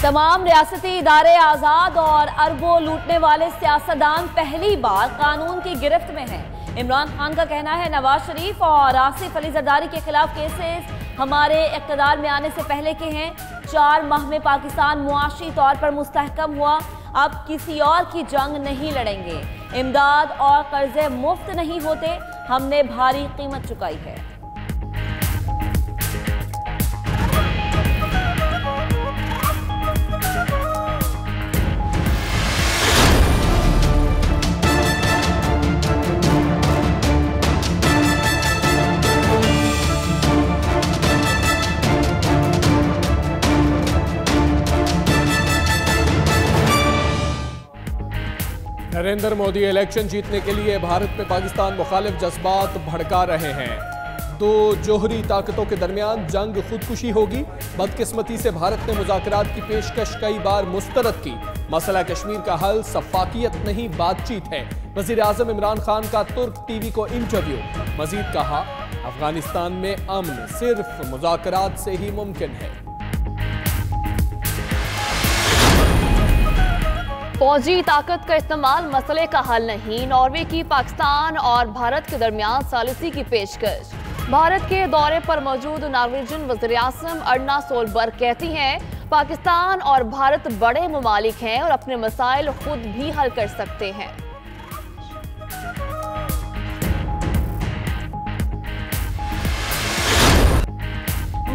तमाम रियासती इदारे आज़ाद और अरबों लूटने वाले सियासतदान पहली बार कानून की गिरफ्त में हैं। इमरान खान का कहना है नवाज शरीफ और आसिफ अली जरदारी के खिलाफ केसेस हमारे इक़्तिदार में आने से पहले के हैं। 4 माह में पाकिस्तान मुआशी तौर पर मुस्तहकम हुआ, अब किसी और की जंग नहीं लड़ेंगे। इमदाद और कर्जे मुफ्त नहीं होते, हमने भारी कीमत चुकाई है। नरेंद्र मोदी इलेक्शन जीतने के लिए भारत में पाकिस्तान मुखालिफ जज्बात भड़का रहे हैं। 2 जोहरी ताकतों के दरमियान जंग खुदकुशी होगी। बदकिस्मती से भारत ने मुज़ाकरात की पेशकश कई बार मुस्तरद की। मसला कश्मीर का हल सफाकियत नहीं बातचीत है। वज़ीर आज़म इमरान खान का तुर्क टीवी को इंटरव्यू। मजीद कहा, अफगानिस्तान में अमन सिर्फ मुज़ाकरात से ही मुमकिन है। फौजी ताकत का इस्तेमाल मसले का हल नहीं, नॉर्वे की पाकिस्तान और भारत के दरमियान सालिसी की पेशकश। भारत के दौरे पर मौजूद नॉर्वेजियन वज़ीर-ए-आज़म अर्ना सोलबर्ग कहती हैं पाकिस्तान और भारत बड़े ममालिक हैं और अपने मसाइल खुद भी हल कर सकते हैं।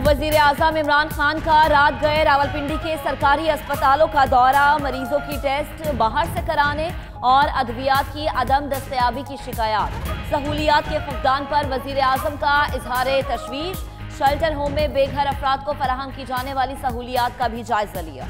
वज़ीर आज़म इमरान खान का रात गए रावलपिंडी के सरकारी अस्पतालों का दौरा, मरीजों की टेस्ट बाहर से कराने और अद्वियात की अदम दस्तयाबी की शिकायत। सहूलियात के फुकदान पर वज़ीर आज़म का इजहार तशवीश। शेल्टर होम में बेघर अफराद को फराहम की जाने वाली सहूलियात का भी जायजा लिया।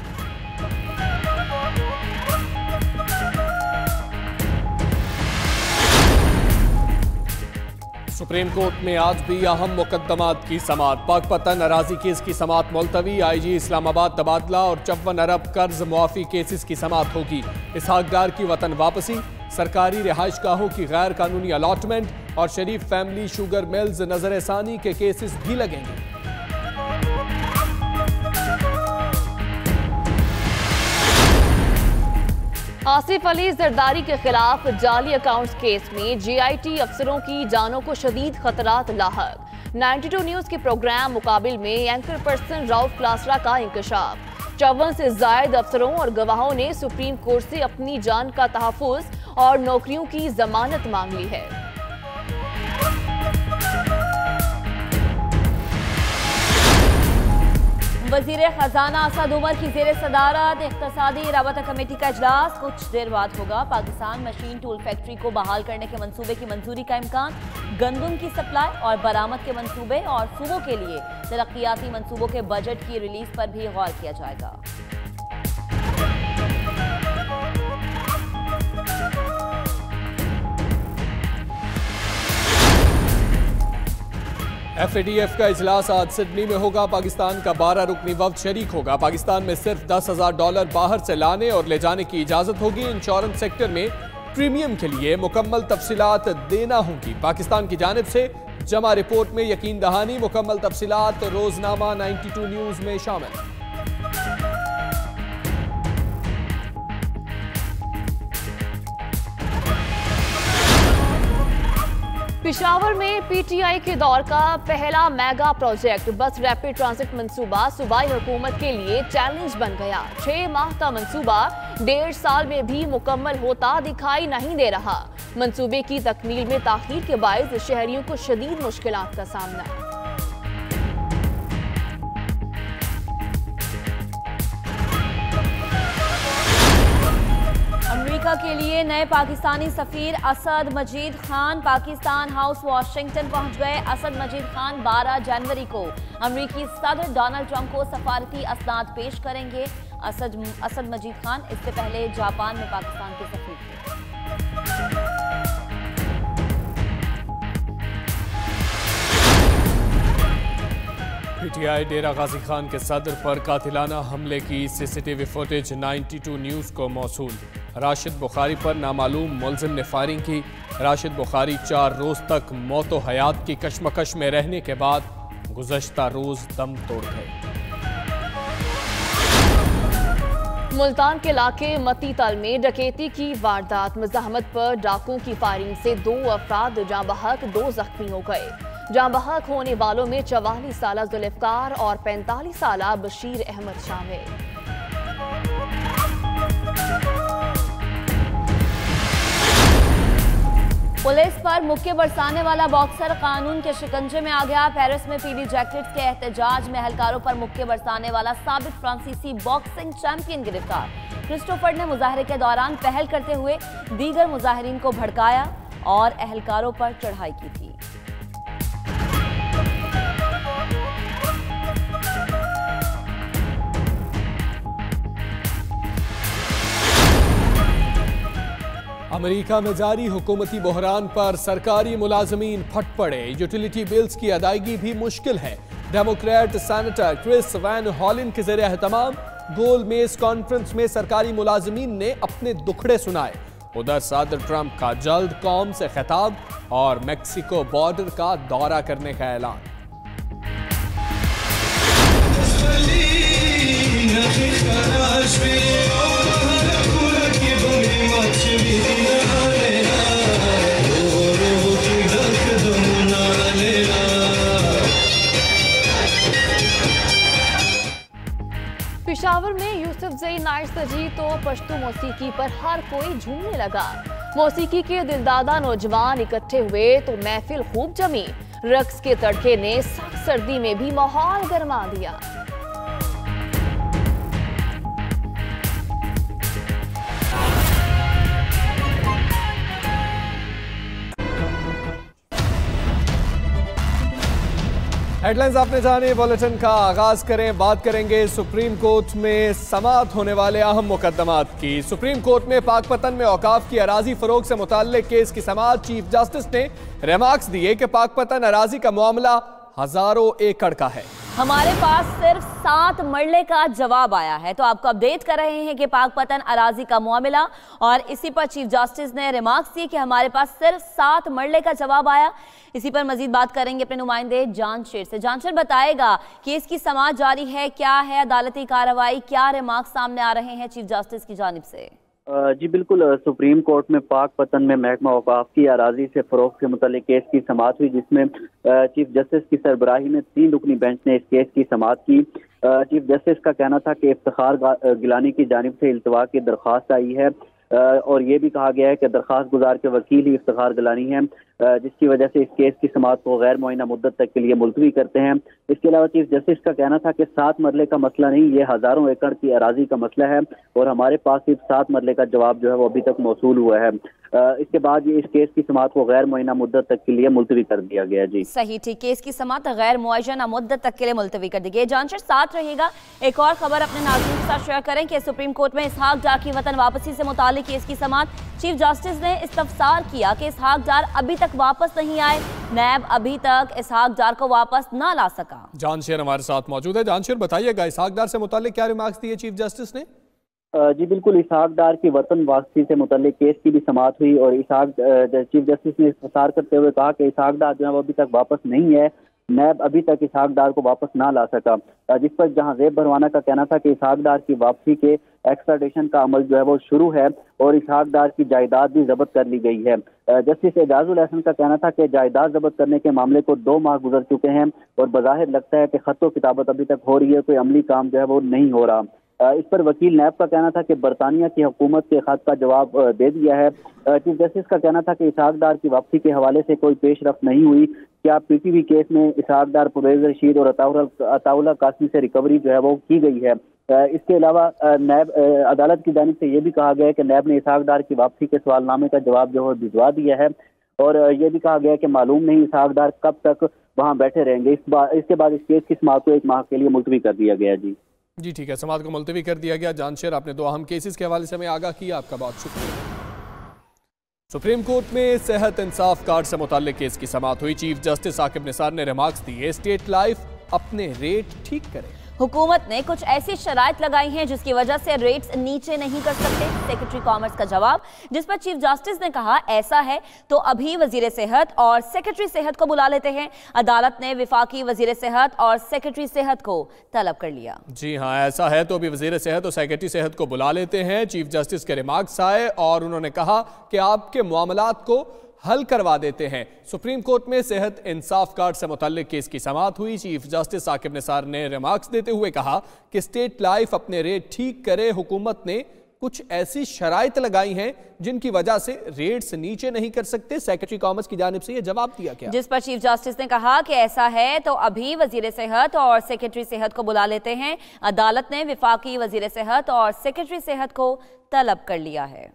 सुप्रीम कोर्ट में आज भी अहम मुकदमात की समाअत। पाकपतन अराजी केस की समाअत मुलतवी। IG इस्लामाबाद तबादला और 54 अरब कर्ज मुआफी केसेस की समाअत होगी। इसहाक डार की वतन वापसी, सरकारी रिहाइश गाहों की गैर कानूनी अलॉटमेंट और शरीफ फैमिली शुगर मिल्स नजर सानी के केसेस भी लगेंगे। आसिफ अली जरदारी के खिलाफ जाली अकाउंट्स केस में GIT अफसरों की जानों को शदीद खतरात लाहक। 92 न्यूज के प्रोग्राम मुकाबिल में एंकर पर्सन राउफ क्लासरा का इंकशाफ। 54 से जायद अफसरों और गवाहों ने सुप्रीम कोर्ट से अपनी जान का तहफ़्फ़ुज़ और नौकरियों की जमानत मांग ली है। वज़ीर खजाना असद उमर की ज़ेर सदारत इक़्तिसादी राबता कमेटी का इजलास कुछ देर बाद होगा। पाकिस्तान मशीन टूल फैक्ट्री को बहाल करने के मंसूबे की मंजूरी का इम्कान, गंदम की सप्लाई और बरामद के मंसूबे और सूबों के लिए तरक्याती मंसूबों के बजट की रिलीज पर भी गौर किया जाएगा। FATF का इजलास आज सिडनी में होगा। पाकिस्तान का 12 रुकनी वफ्द शरीक होगा। पाकिस्तान में सिर्फ $10,000 बाहर से लाने और ले जाने की इजाजत होगी। इंश्योरेंस सेक्टर में प्रीमियम के लिए मुकम्मल तफसीलात देना होंगी। पाकिस्तान की जानिब से जमा रिपोर्ट में यकीन दहानी। मुकम्मल तफसीलात रोजनामा 92 न्यूज में शामिल। पिशावर में PTI के दौर का पहला मेगा प्रोजेक्ट बस रैपिड ट्रांजिट मंसूबा सूबाई हुकूमत के लिए चैलेंज बन गया। 6 माह का मंसूबा 1.5 साल में भी मुकम्मल होता दिखाई नहीं दे रहा। मंसूबे की तकमील में ताखीर के बायस शहरियों को शदीद मुश्किलात का सामना। अमेरिका के लिए नए पाकिस्तानी सफीर असद मजीद खान पाकिस्तान हाउस वाशिंगटन पहुंच गए। असद मजीद खान 12 जनवरी को अमेरिकी सदर डोनाल्ड ट्रंप को सफारती असनाद पेश करेंगे। असद मजीद खान इससे पहले जापान में पाकिस्तान के सफीर थे। PTI डेरा गाजी खान के सदर पर कातिलाना हमले की CCTV फुटेज 92 न्यूज़ को मौसूल। राशिद बुखारी पर नामालूम मुलजिम ने फायरिंग की। राशिद बुखारी 4 रोज तक मौत व हयात की कशमकश में रहने के बाद गुज़श्ता रोज दम तोड़ गए। मुल्तान के इलाके मती तल में डकैती की वारदात मज़ाहमत पर डाकुओं की फायरिंग से 2 अफराद जाँ बहक 2 जख्मी हो गए। जाँ बहक होने वालों में 44 साला जुल्फ़कार और 45 साला बशीर अहमद शामिल। पुलिस पर मुक्के बरसाने वाला बॉक्सर कानून के शिकंजे में आ गया। पेरिस में पीली जैकेट्स के एहतजाज में एहलकारों पर मुक्के बरसाने वाला साबिक फ्रांसीसी बॉक्सिंग चैंपियन गिरफ्तार। क्रिस्टोफर ने मुजाहरे के दौरान पहल करते हुए दीगर मुजाहिरीन को भड़काया और एहलकारों पर चढ़ाई की थी। अमेरिका में जारी हुकूमती बहरान पर सरकारी मुलाजमीन फट पड़े। यूटिलिटी बिल्स की अदायगी भी मुश्किल है। डेमोक्रेट सेनेटर क्रिस वैन हॉलिन के ज़रिए एहतमाम गोल मेज कॉन्फ्रेंस में सरकारी मुलाजमीन ने अपने दुखड़े सुनाए। उधर सदर ट्रंप का जल्द कौम से खिताब और मेक्सिको बॉर्डर का दौरा करने का ऐलान। पेशावर में यूसुफजई नाइट सजी तो पश्तो मौसीकी पर हर कोई झूमने लगा। मौसीकी के दिलदादा नौजवान इकट्ठे हुए तो महफिल खूब जमी। रक्स के तड़के ने सख्त सर्दी में भी माहौल गरमा दिया। हेडलाइंस आपने जाने, बुलेटिन का आगाज करें। बात करेंगे सुप्रीम कोर्ट में समाअत होने वाले अहम मुकदमात की। सुप्रीम कोर्ट में पाकपतन में औकाफ की अराजी फरोग से मुताल्लिक केस की समाअत। चीफ जस्टिस ने रिमार्क्स दिए कि पाकपतन अराजी का मामला हजारों एकड़ का है। हमारे पास सिर्फ 7 मरले का जवाब आया है। तो आपको अपडेट कर रहे हैं कि पाकपतन अराजी का मामला, और इसी पर चीफ जस्टिस ने रिमार्क्स दिए कि हमारे पास सिर्फ 7 मरले का जवाब आया। इसी पर मजीद बात करेंगे अपने नुमाइंदे जानशेर से। जानशेर बताएगा केस की समाअत जारी है, क्या है अदालती कार्रवाई, क्या रिमार्क्स सामने आ रहे हैं चीफ जस्टिस की जानिब से? जी बिल्कुल, सुप्रीम कोर्ट में पाकपतन में महकमा औकाफ की अराजी से फरोख्त से मुताल्लिक केस की समाअत हुई, जिसमें चीफ जस्टिस की सरबराही में 3 रुकनी बेंच ने इस केस की समाअत की। चीफ जस्टिस का कहना था कि इफ्तिखार गिलानी की जानिब से इल्तवा की दरख्वास्त आई है और ये भी कहा गया है कि दरख्वास्त गुजार के वकील ही इफ्तिखार गिलानी है, जिसकी वजह से इस केस की समाअत को गैर मुअय्यना मुद्दत तक के लिए मुलतवी करते हैं। इसके अलावा चीफ जस्टिस का कहना था कि 7 मरले का मसला नहीं, ये हजारों एकड़ की अराजी का मसला है और हमारे पास सिर्फ 7 मरले का जवाब जो है वो अभी तक मौसूल हुआ है। इसके बाद ये इस केस की समाअत को गैर मुअय्यना मुद्दत तक के लिए मुलतवी कर दिया गया। जी सही, ठीक, केस की समाअत गैर मुअय्यना मुद्दत तक के लिए मुलतवी कर दी गई। जानशेर साथ रहिएगा। एक और खबर अपने नाज़रीन के साथ शेयर करें कि सुप्रीम कोर्ट में इसहाक डार की वतन वापसी से मुताल्लिक केस की समाअत। चीफ जस्टिस ने इस्तफसार किया कि इसहाक डार अभी तक वापस नहीं आए। नैब अभी तक इसहाक डार को वापस ना ला सका। जानशेर हमारे साथ मौजूद है। जानशेर बताइएगा, इसहाक डार से मुताल्लिक क्या रिमार्क्स दिए चीफ जस्टिस ने? जी बिल्कुल, इसहाक डार की वतन वापसी से मुताल्लिक केस की भी समाअत हुई और चीफ जस्टिस ने इस्तफसार करते हुए कहा कि इसहाक डार जो है वो अभी तक वापस नहीं है। नैब अभी तक इसहाक डार को वापस ना ला सका, जिस पर जहां ज़ेब भरवाना का कहना था कि इसहाक डार की वापसी के एक्स्ट्राडिशन का अमल जो है वो शुरू है और इसहाक डार की जायदाद भी जब्त कर ली गई है। जस्टिस एजाजुल एहसन का कहना था कि जायदाद जब्त करने के मामले को 2 माह गुजर चुके हैं और बज़ाहिर लगता है कि खत्तो किताबत अभी तक हो रही है, कोई अमली काम जो है वो नहीं हो रहा। इस पर वकील नैब का कहना था कि बरतानिया की हुकूमत के खत का जवाब दे दिया है। चीफ जस्टिस का कहना था कि इसहाक डार की वापसी के हवाले से कोई पेशरफ्त नहीं हुई। क्या पीटीवी केस में इसहाक डार, परवेज रशीद और अताउल्लाह कासमी से रिकवरी जो है वो की गई है। इसके अलावा नैब अदालत की जानिब से ये भी कहा गया है कि नैब ने इसहाक डार की वापसी के सवालनामे का जवाब जो है भिजवा दिया है और ये भी कहा गया है कि मालूम नहीं इसहाक डार कब तक वहाँ बैठे रहेंगे। इसके बाद इस केस की समाअत को 1 माह के लिए मुलतवी कर दिया गया। जी ठीक है, समाअत को मुलतवी कर दिया गया। जानशेर, आपने 2 अहम केसेस के हवाले से हमें आगाह किया, आपका बहुत शुक्रिया। सुप्रीम कोर्ट में सेहत इंसाफ कार्ड से मुताल्लिक केस की समाअत हुई। चीफ जस्टिस साकिब निसार ने रिमार्क्स दिए, स्टेट लाइफ अपने रेट ठीक करे। हुकूमत ने कुछ ऐसी शराइत लगाई हैं जिसकी वजह से रेट्स नीचे नहीं कर सकते। सेक्रेटरी कॉमर्स का जवाब, जिस पर चीफ जस्टिस ने कहा ऐसा है तो अभी वजीर सेहत और सेक्रेटरी सेहत को बुला लेते हैं। अदालत ने विफाकी वजीर सेहत और सेक्रेटरी सेहत को तलब कर लिया। जी हाँ, ऐसा है तो अभी वजीर सेहत और सेक्रेटरी सेहत को बुला लेते हैं। चीफ जस्टिस के रिमार्क्स आए और उन्होंने कहा कि आपके मामलात को हल करवा देते हैं। सुप्रीम कोर्ट में सेहत इंसाफ कार्ड से मुतल्लिक केस की समाअत हुई। चीफ जस्टिस साकिब निसार ने रिमार्क्स देते हुए कहा कि स्टेट लाइफ अपने रेट ठीक करे। हुकूमत ने कुछ ऐसी शराइत लगाई हैं जिनकी वजह से रेट्स नीचे नहीं कर सकते। सेक्रेटरी कॉमर्स की जानिब से यह जवाब दिया गया, जिस पर चीफ जस्टिस ने कहा कि ऐसा है तो अभी वजीर सेहत और सेक्रेटरी सेहत को बुला लेते हैं। अदालत ने विफाकी वजीर सेहत और सेक्रेटरी सेहत को तलब कर लिया है।